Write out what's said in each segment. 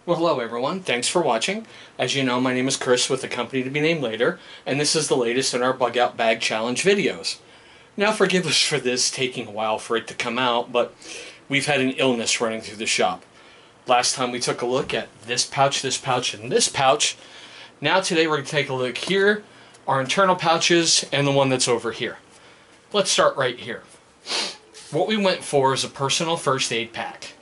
Well, hello everyone. Thanks for watching. As you know, my name is Chris with the company to be named later, and this is the latest in our Bug Out Bag Challenge videos. Now, forgive us for this taking a while for it to come out, but we've had an illness running through the shop. Last time we took a look at this pouch, and this pouch. Now today we're going to take a look here, our internal pouches, and the one that's over here. Let's start right here. What we went for is a personal first aid pack.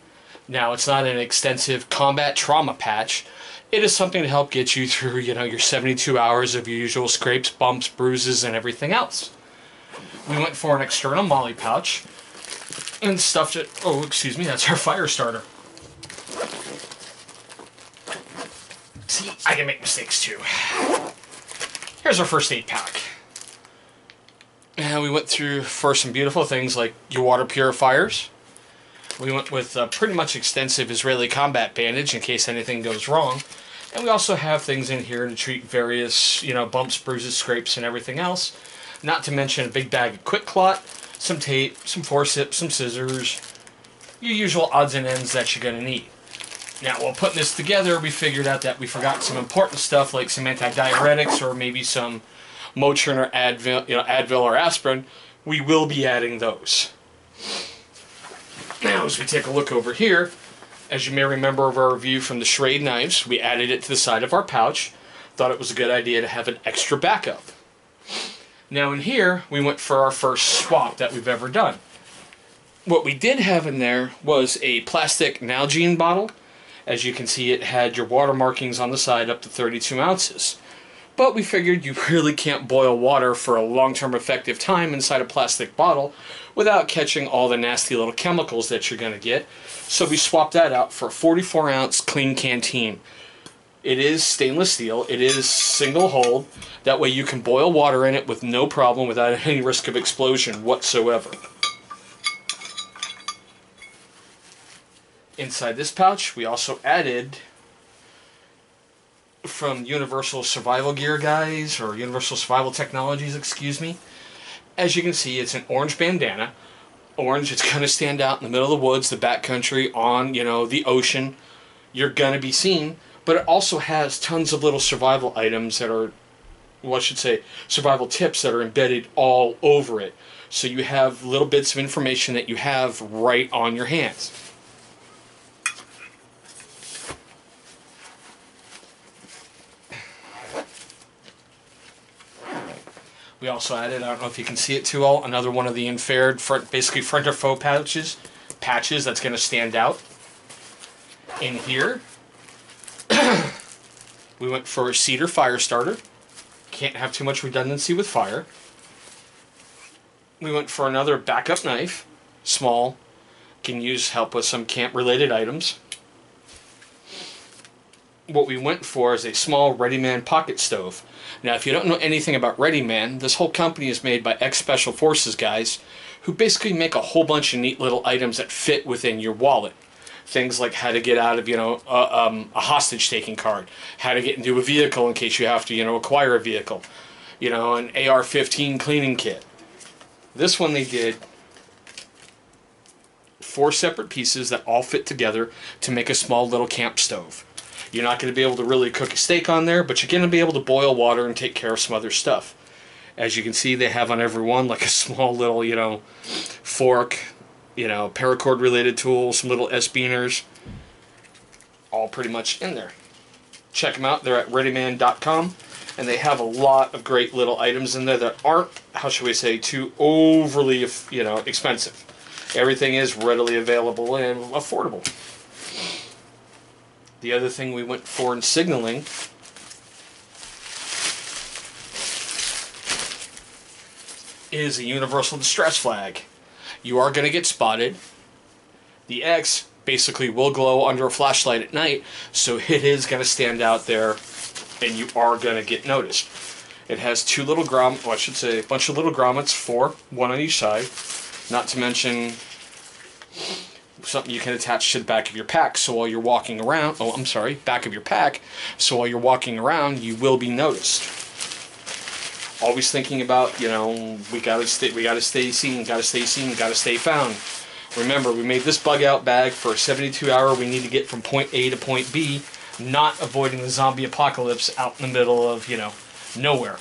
Now, it's not an extensive combat trauma patch. It is something to help get you through, your 72 hours of your usual scrapes, bumps, bruises, and everything else. We went for an external MOLLE pouch and stuffed it. Oh, excuse me, that's our fire starter. See, I can make mistakes too. Here's our first aid pack. And we went through for some beautiful things like your water purifiers. We went with a pretty much extensive Israeli combat bandage in case anything goes wrong. And we also have things in here to treat various, bumps, bruises, scrapes, and everything else. Not to mention a big bag of QuikClot, some tape, some forceps, some scissors, your usual odds and ends that you're going to need. Now, while putting this together, we figured out that we forgot some important stuff like some antidiuretics or maybe some Motrin or Advil or aspirin. We will be adding those. Now, as we take a look over here, as you may remember of our review from the Schrade knives, we added it to the side of our pouch. Thought it was a good idea to have an extra backup. Now in here, we went for our first swap that we've ever done. What we did have in there was a plastic Nalgene bottle. As you can see, it had your water markings on the side up to 32 ounces. But we figured you really can't boil water for a long-term effective time inside a plastic bottle without catching all the nasty little chemicals that you're going to get. So we swapped that out for a 44-ounce clean canteen. It is stainless steel. It is single hold. That way you can boil water in it with no problem without any risk of explosion whatsoever. Inside this pouch, we also added from Universal Survival Gear guys, or Universal Survival Technologies, excuse me. As you can see, it's an orange bandana. Orange, it's going to stand out in the middle of the woods, the backcountry, on, the ocean. You're going to be seen. But it also has tons of little survival items that are, survival tips that are embedded all over it. So you have little bits of information that you have right on your hands. We also added, I don't know if you can see it too well, another one of the Infared basically front or faux patches that's going to stand out. In here, we went for a cedar fire starter. Can't have too much redundancy with fire. We went for another backup knife, small, can help with some camp-related items. What we went for is a small ReadyMan pocket stove. Now, if you don't know anything about ReadyMan, this whole company is made by ex-Special Forces guys who basically make a whole bunch of neat little items that fit within your wallet. Things like how to get out of, a hostage-taking card, how to get into a vehicle in case you have to, acquire a vehicle, an AR-15 cleaning kit. This one they did 4 separate pieces that all fit together to make a small little camp stove. You're not going to be able to really cook a steak on there, but you're going to be able to boil water and take care of some other stuff. As you can see, they have on every one like a small little, fork, paracord related tools, some little S-beaners, all pretty much in there. Check them out. They're at ReadyMan.com, and they have a lot of great little items in there that aren't, too overly, expensive. Everything is readily available and affordable. The other thing we went for in signaling is a universal distress flag. You are going to get spotted. The X basically will glow under a flashlight at night, so it is going to stand out there and you are going to get noticed. It has a bunch of little grommets, 4, one on each side, not to mention something you can attach to the back of your pack, so while you're walking around, back of your pack, so while you're walking around, you will be noticed. Always thinking about, we gotta stay seen, gotta stay found. Remember, we made this bug out bag for a 72 hour. We need to get from point A to point B. not avoiding the zombie apocalypse out in the middle of, nowhere.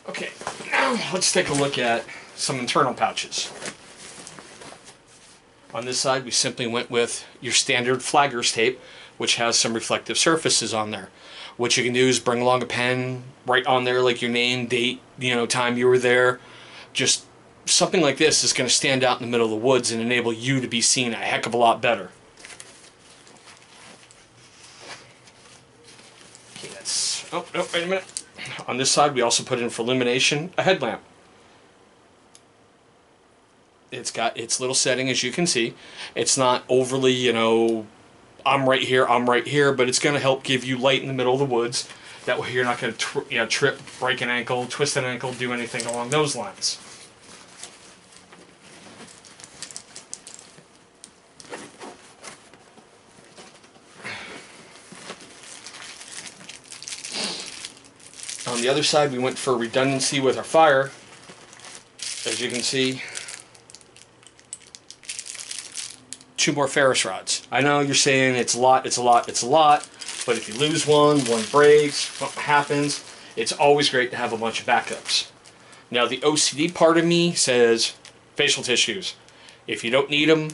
Okay, now let's take a look at some internal pouches. On this side, we simply went with your standard Flaggers tape, which has some reflective surfaces on there. What you can do is bring along a pen, write on there like your name, date, time you were there. Just something like this is going to stand out in the middle of the woods and enable you to be seen a heck of a lot better. Okay, that's... Oh, no, wait a minute. On this side, we also put in for illumination a headlamp. It's got its little setting, as you can see. It's not overly, I'm right here, but it's going to help give you light in the middle of the woods. That way you're not going to trip, break an ankle, twist an ankle, do anything along those lines. On the other side, we went for redundancy with our fire. As you can see, 2 more Ferris rods. I know you're saying it's a lot, but if you lose one breaks, something happens, it's always great to have a bunch of backups. Now the OCD part of me says facial tissues. If you don't need them,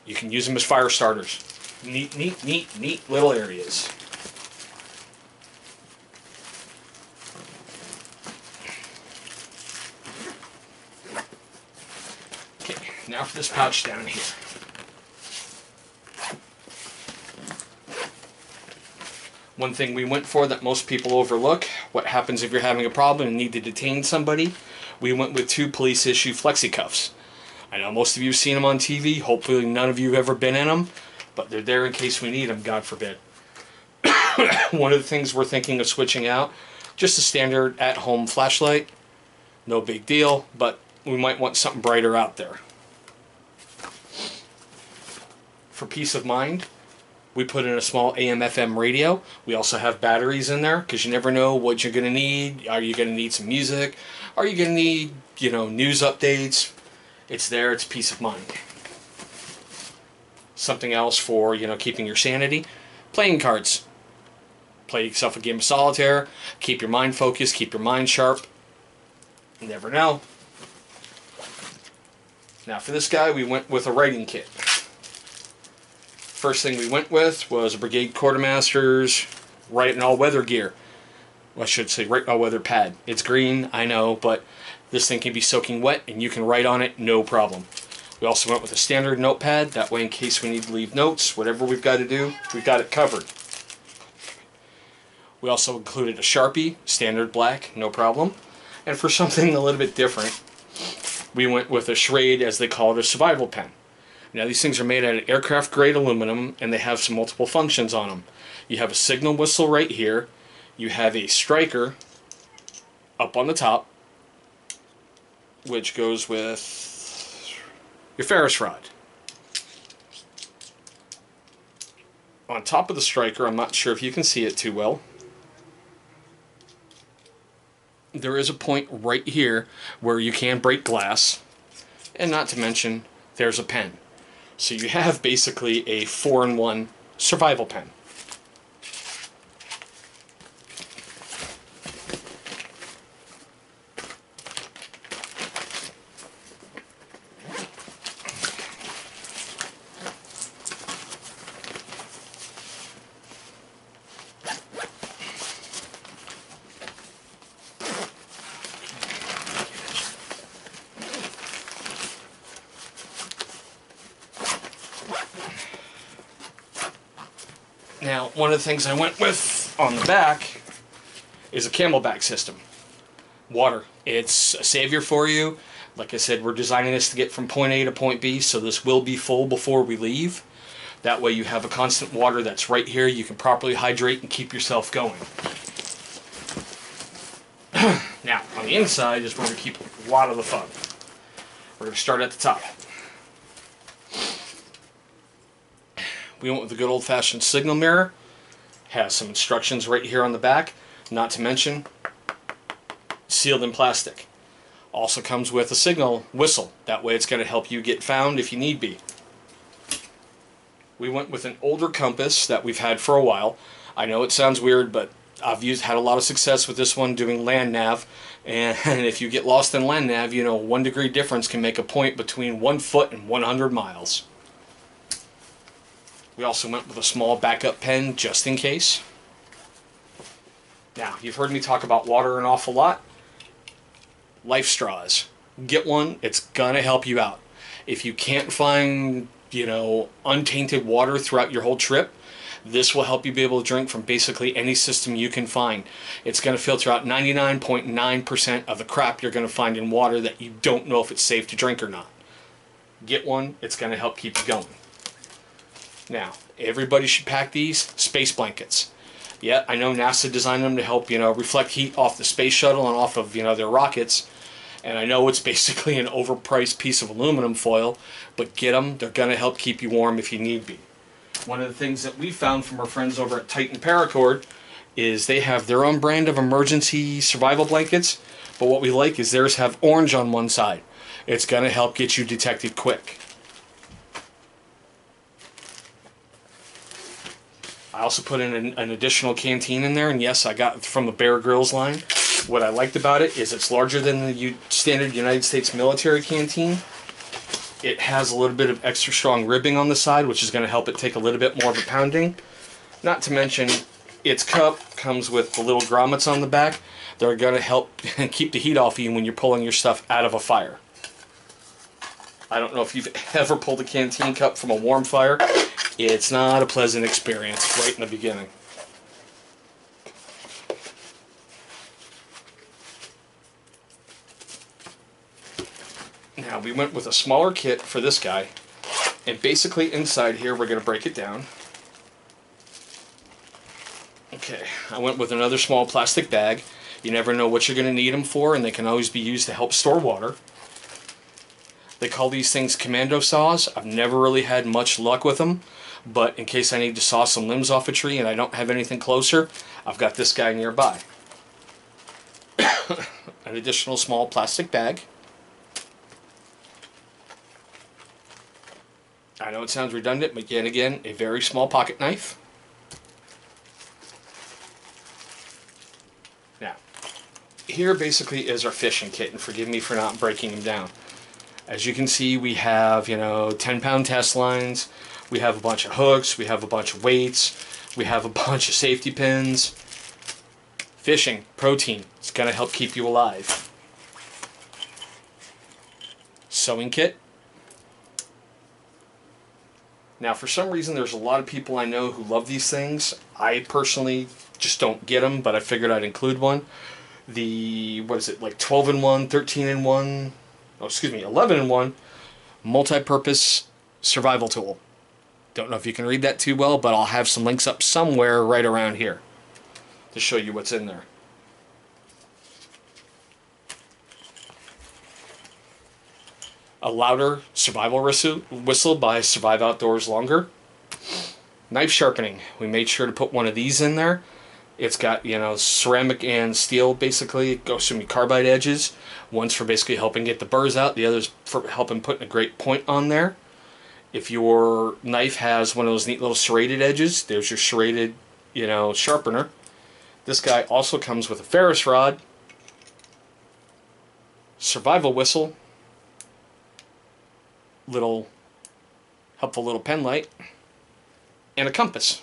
you can use them as fire starters. Neat little areas. Okay, now for this pouch down here. One thing we went for that most people overlook, what happens if you're having a problem and need to detain somebody? We went with 2 police-issue flexi cuffs. I know most of you have seen them on TV. Hopefully none of you have ever been in them, but they're there in case we need them, God forbid. One of the things we're thinking of switching out, just a standard at-home flashlight. No big deal, but we might want something brighter out there. For peace of mind, we put in a small AM/FM radio. We also have batteries in there because you never know what you're going to need. Are you going to need some music? Are you going to need, news updates? It's there. It's peace of mind. Something else for, keeping your sanity. Playing cards. Play yourself a game of solitaire. Keep your mind focused. Keep your mind sharp. You never know. Now for this guy, we went with a writing kit. First thing we went with was a Brigade Quartermaster's Write in All-Weather gear. Well, I should say Write in All-Weather pad. It's green, I know, but this thing can be soaking wet and you can write on it, no problem. We also went with a standard notepad. That way, in case we need to leave notes, whatever we've got to do, we've got it covered. We also included a Sharpie, standard black, no problem. And for something a little bit different, we went with a Schrade, as they call it, a survival pen. Now these things are made out of aircraft grade aluminum and they have some multiple functions on them. You have a signal whistle right here. You have a striker up on the top, which goes with your Ferris rod. On top of the striker, I'm not sure if you can see it too well, there is a point right here where you can break glass, and not to mention there's a pen. So you have basically a 4-in-1 survival pen. Now, one of the things I went with on the back is a Camelback system. Water. It's a savior for you. Like I said, we're designing this to get from point A to point B, so this will be full before we leave. That way you have a constant water that's right here. You can properly hydrate and keep yourself going. Now, on the inside is where we keep a lot of the fun. We're going to start at the top. We went with the good old-fashioned signal mirror. Has some instructions right here on the back, not to mention sealed in plastic. Also comes with a signal whistle. That way it's going to help you get found if you need be. We went with an older compass that we've had for a while. I know it sounds weird, but I've had a lot of success with this one doing land nav. And if you get lost in land nav, you know, 1 degree difference can make a point between 1 foot and 100 miles. We also went with a small backup pen just in case. Now, you've heard me talk about water an awful lot. Life straws. Get one. It's gonna help you out. If you can't find, you know, untainted water throughout your whole trip, this will help you be able to drink from basically any system you can find. It's going to filter out 99.9% of the crap you're going to find in water that you don't know if it's safe to drink or not. Get one. It's going to help keep you going. Now, everybody should pack these space blankets. Yeah, I know NASA designed them to help, you know, reflect heat off the space shuttle and off of, you know, their rockets. And I know it's basically an overpriced piece of aluminum foil, but get them. They're going to help keep you warm if you need be. One of the things that we found from our friends over at Titan Paracord is they have their own brand of emergency survival blankets, but what we like is theirs have orange on one side. It's going to help get you detected quick. I also put in an additional canteen in there, and yes, I got it from the Bear Grylls line. What I liked about it is it's larger than the standard United States military canteen. It has a little bit of extra strong ribbing on the side, which is going to help it take a little bit more of a pounding. Not to mention, its cup comes with the little grommets on the back. They're going to help keep the heat off you when you're pulling your stuff out of a fire. I don't know if you've ever pulled a canteen cup from a warm fire. It's not a pleasant experience right in the beginning. Now, we went with a smaller kit for this guy, and basically inside here we're going to break it down. Okay, I went with another small plastic bag. You never know what you're going to need them for, and they can always be used to help store water. They call these things commando saws. I've never really had much luck with them, but in case I need to saw some limbs off a tree and I don't have anything closer, I've got this guy nearby. An additional small plastic bag. I know it sounds redundant, but yet again, a very small pocket knife. Now, here basically is our fishing kit, and forgive me for not breaking them down. As you can see, we have, you know, 10-pound test lines, we have a bunch of hooks, we have a bunch of weights, we have a bunch of safety pins. Fishing, protein, it's going to help keep you alive. Sewing kit. Now, for some reason, there's a lot of people I know who love these things. I personally just don't get them, but I figured I'd include one. The, what is it, like 12-in-1, 13-in-1, oh, excuse me, 11-in-1 multi-purpose survival tool. Don't know if you can read that too well, but I'll have some links up somewhere right around here to show you what's in there. A louder survival whistle by Survive Outdoors Longer. Knife sharpening. We made sure to put one of these in there. It's got, you know, ceramic and steel, basically. It goes through carbide edges. One's for basically helping get the burrs out. The other's for helping putting a great point on there. If your knife has one of those neat little serrated edges, there's your serrated, you know, sharpener. This guy also comes with a Ferris rod, survival whistle, little helpful little pen light, and a compass.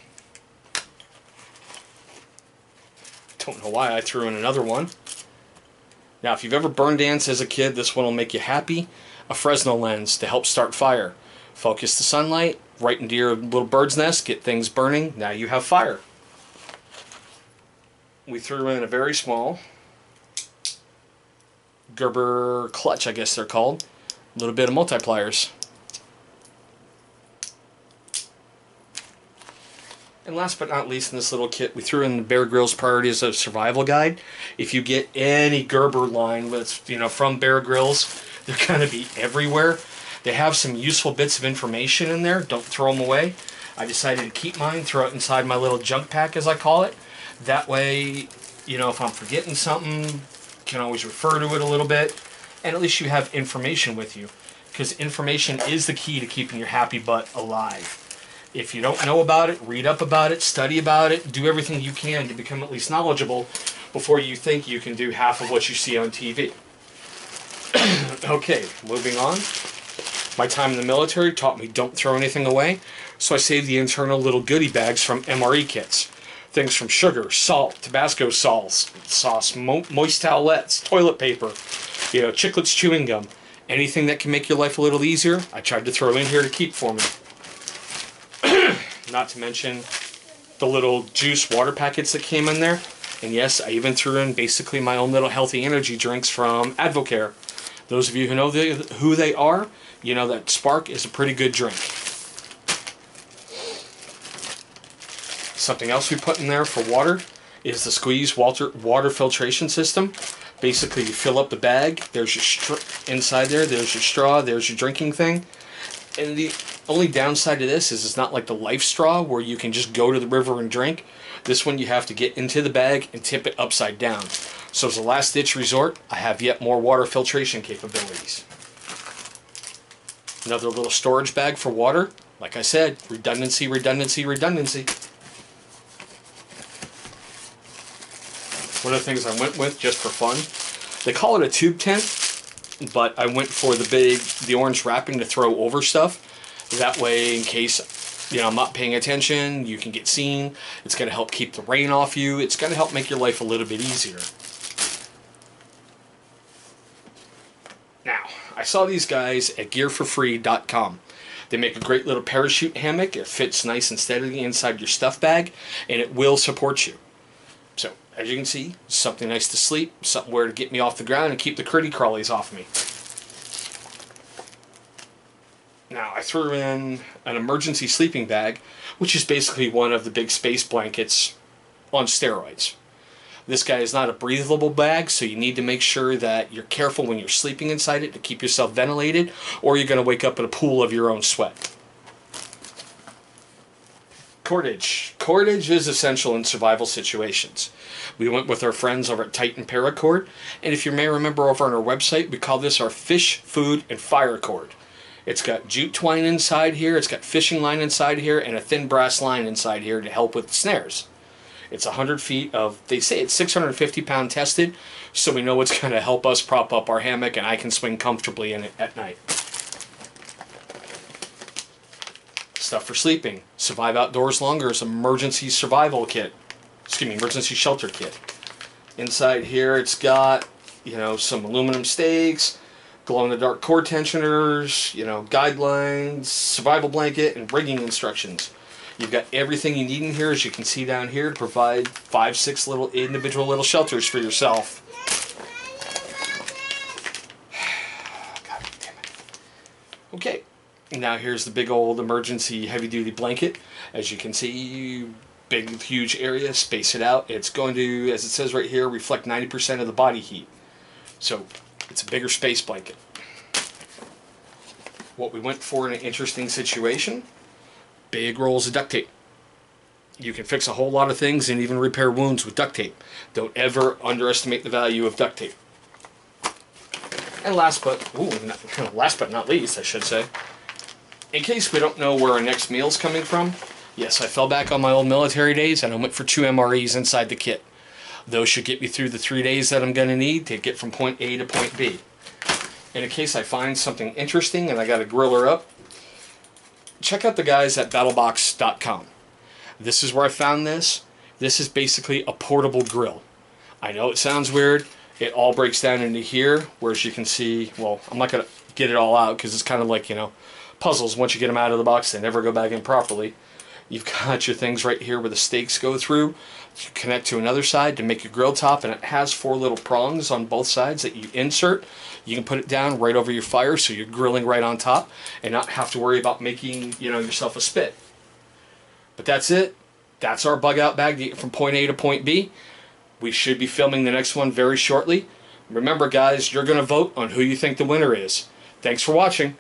Don't know why I threw in another one. Now, if you've ever burned ants as a kid, this one will make you happy. A Fresnel lens to help start fire. Focus the sunlight right into your little bird's nest, get things burning. Now you have fire. We threw in a very small Gerber clutch, I guess they're called. A little bit of multipliers. And last but not least in this little kit, we threw in the Bear Grylls Priorities of Survival Guide. If you get any Gerber line that's, you know, from Bear Grylls, they're going to be everywhere. They have some useful bits of information in there. Don't throw them away. I decided to keep mine, throw it inside my little junk pack, as I call it. That way, you know, if I'm forgetting something, you can always refer to it a little bit, and at least you have information with you, because information is the key to keeping your happy butt alive. If you don't know about it, read up about it, study about it, do everything you can to become at least knowledgeable before you think you can do half of what you see on TV. Okay, moving on. My time in the military taught me don't throw anything away, so I saved the internal little goodie bags from MRE kits. Things from sugar, salt, Tabasco sauce, moist towelettes, toilet paper, you know, Chiclets chewing gum. Anything that can make your life a little easier, I tried to throw in here to keep for me. Not to mention the little juice water packets that came in there. And yes, I even threw in basically my own little healthy energy drinks from Advocare. Those of you who know who they are, you know that Spark is a pretty good drink. Something else we put in there for water is the Squeeze water filtration system. Basically, you fill up the bag, there's your inside there, there's your straw, there's your drinking thing. And the only downside to this is it's not like the Life Straw where you can just go to the river and drink. This one you have to get into the bag and tip it upside down. So as a last ditch resort, I have yet more water filtration capabilities. Another little storage bag for water. Like I said, redundancy, redundancy, redundancy. One of the things I went with just for fun, they call it a tube tent, but I went for the orange wrapping to throw over stuff. That way, in case, you know, I'm not paying attention, you can get seen. It's going to help keep the rain off you. It's going to help make your life a little bit easier. Now, I saw these guys at gearforfree.com. They make a great little parachute hammock. It fits nice and steadily inside your stuff bag, and it will support you. So, as you can see, something nice to sleep, somewhere to get me off the ground and keep the critty crawlies off me. Now, I threw in an emergency sleeping bag, which is basically one of the big space blankets on steroids. This guy is not a breathable bag, so you need to make sure that you're careful when you're sleeping inside it to keep yourself ventilated, or you're going to wake up in a pool of your own sweat. Cordage. Cordage is essential in survival situations. We went with our friends over at Titan Paracord, and if you may remember over on our website, we call this our fish, food, and fire cord. It's got jute twine inside here, it's got fishing line inside here, and a thin brass line inside here to help with the snares. It's 100 feet of, they say it's 650 pound tested, so we know it's going to help us prop up our hammock and I can swing comfortably in it at night. Stuff for sleeping. Survive Outdoors Longer is an emergency survival kit. Excuse me, emergency shelter kit. Inside here it's got, you know, some aluminum stakes, glow-in-the-dark cord tensioners, you know, guidelines, survival blanket, and rigging instructions. You've got everything you need in here, as you can see down here, to provide 5-6 little individual little shelters for yourself. God damn it. Okay, now here's the big old emergency heavy-duty blanket. As you can see, big, huge area, space it out. It's going to, as it says right here, reflect 90% of the body heat. So, it's a bigger space blanket. What we went for in an interesting situation, big rolls of duct tape. You can fix a whole lot of things and even repair wounds with duct tape. Don't ever underestimate the value of duct tape. And last but not least, I should say, in case we don't know where our next meal's coming from, yes, I fell back on my old military days and I went for 2 MREs inside the kit. Those should get me through the 3 days that I'm going to need to get from point A to point B. In case I find something interesting and I got a griller up, check out the guys at battlebox.com. This is where I found this. This is basically a portable grill. I know it sounds weird. It all breaks down into here, where as you can see, well, I'm not going to get it all out because it's kind of like, you know, puzzles. Once you get them out of the box, they never go back in properly. You've got your things right here where the stakes go through. You connect to another side to make your grill top, and it has 4 little prongs on both sides that you insert. You can put it down right over your fire so you're grilling right on top and not have to worry about making, you know, yourself a spit. But that's it. That's our bug out bag to get from point A to point B. We should be filming the next one very shortly. Remember, guys, you're going to vote on who you think the winner is. Thanks for watching.